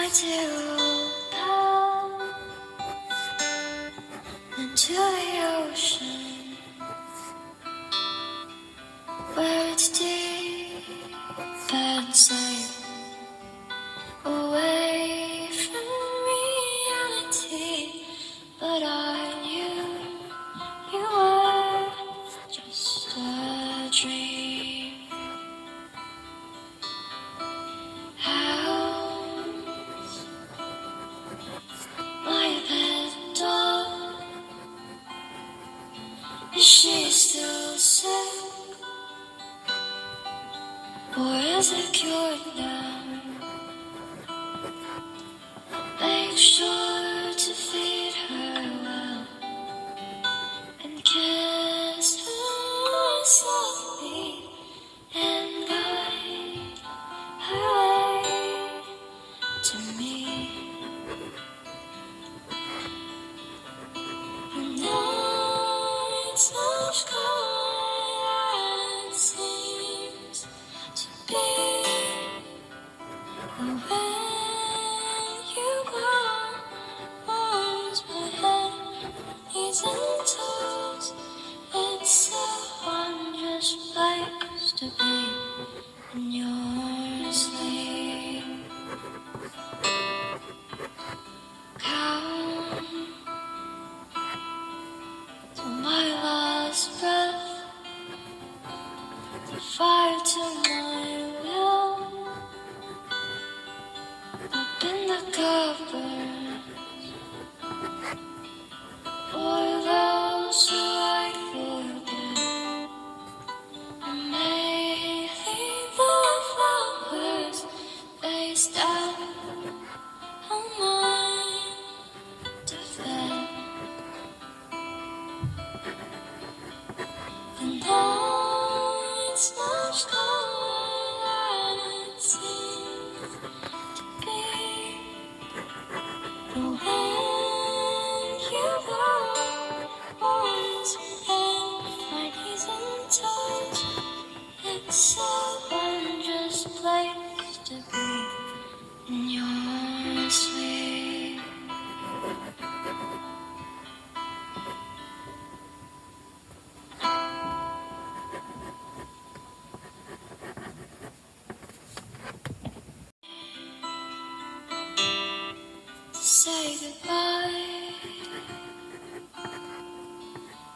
my dear old pal, into the ocean where it's deep and safe, away from reality. But I knew you were just a dream. How's my pet dog? Is she still sick? Or is it cured now? Make sure to feed her well and kiss her softly and guide her way to me. The night's much colder than it seems to be. And when you go, arms my head, knees and toes. It's a wondrous place to be in your sleep. Count to my last breath, the fire to my will. Open the cupboard for those who I forget, and may leave the flowers face down on mine to bed. The night's much colder than it seems to be. But when you go, arms and my knees and toes, it's a wondrous place to be in your sleep. Say goodbye,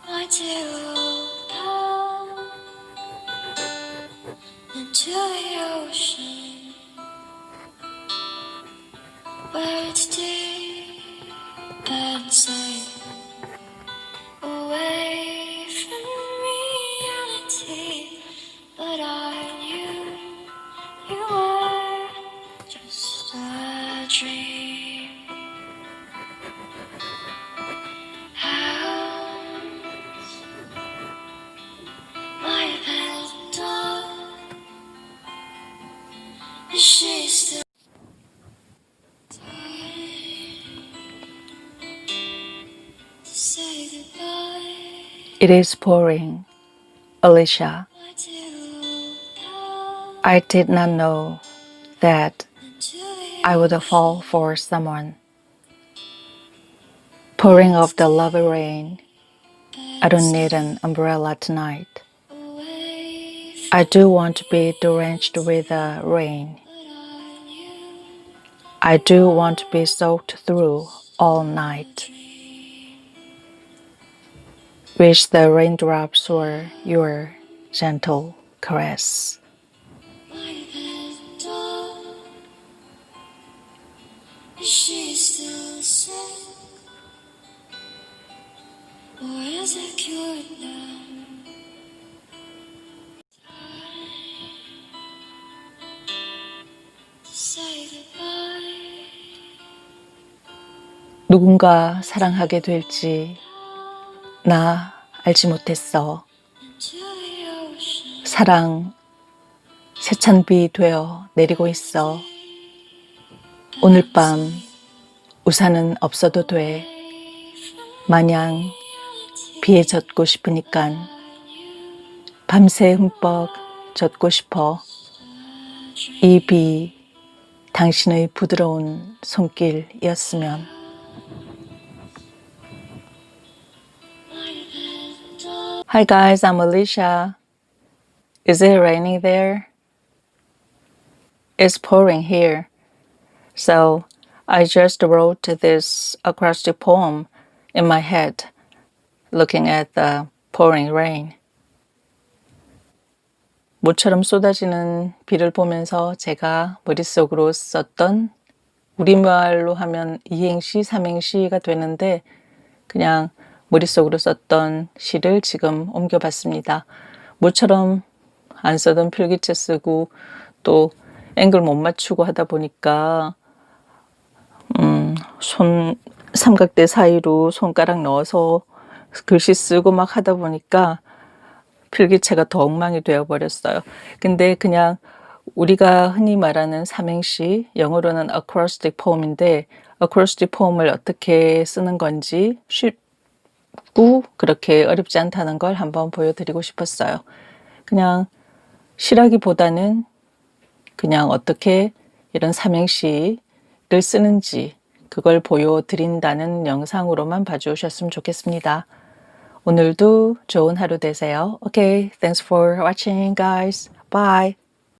my dear old pal, into the ocean where it's deep and safe, away from reality. But I knew you were just a dream. How's my pet dog? Is she still to say goodbye? It is pouring, Alicia. My dear old pal, I did not know that into the I would fall for someone. Pouring of the love rain. I don't need an umbrella tonight. away from I do want to be drenched with the rain. but I knew I do want to be soaked through all night. Wish the raindrops were your gentle caress. my pet dog. Is she still sick? Or is it cured now? To say goodbye. 누군가 사랑하게 될지 나 알지 못했어. Into the ocean 사랑 세찬 비 되어 내리고 있어. 오늘 밤 우산은 없어도 돼. 마냥 비에 젖고 싶으니깐 밤새 흠뻑 젖고 싶어. 이 비 당신의 부드러운 손길이었으면. Hi guys, I'm Alicia. Is it raining there? It's pouring here. So I just wrote this acrostic poem in my head, looking at the pouring rain. 모처럼 쏟아지는 비를 보면서 제가 머릿속으로 썼던, 우리말로 하면 이행시, 삼행시가 되는데 그냥 머릿속으로 썼던 시를 지금 옮겨봤습니다. 모처럼 안 쓰던 필기체 쓰고 또 앵글 못 맞추고 하다 보니까 삼각대 사이로 손가락 넣어서 글씨 쓰고 막 하다 보니까 필기체가 더 엉망이 되어버렸어요. 근데 그냥 우리가 흔히 말하는 삼행시, 영어로는 acrostic poem인데 acrostic poem을 어떻게 쓰는 건지 쉽고 그렇게 어렵지 않다는 걸 한번 보여드리고 싶었어요. 그냥 시라기보다는 그냥 어떻게 이런 삼행시를 쓰는지 그걸 보여드린다는 영상으로만 봐주셨으면 좋겠습니다. 오늘도 좋은 하루 되세요. Okay, thanks for watching guys. Bye.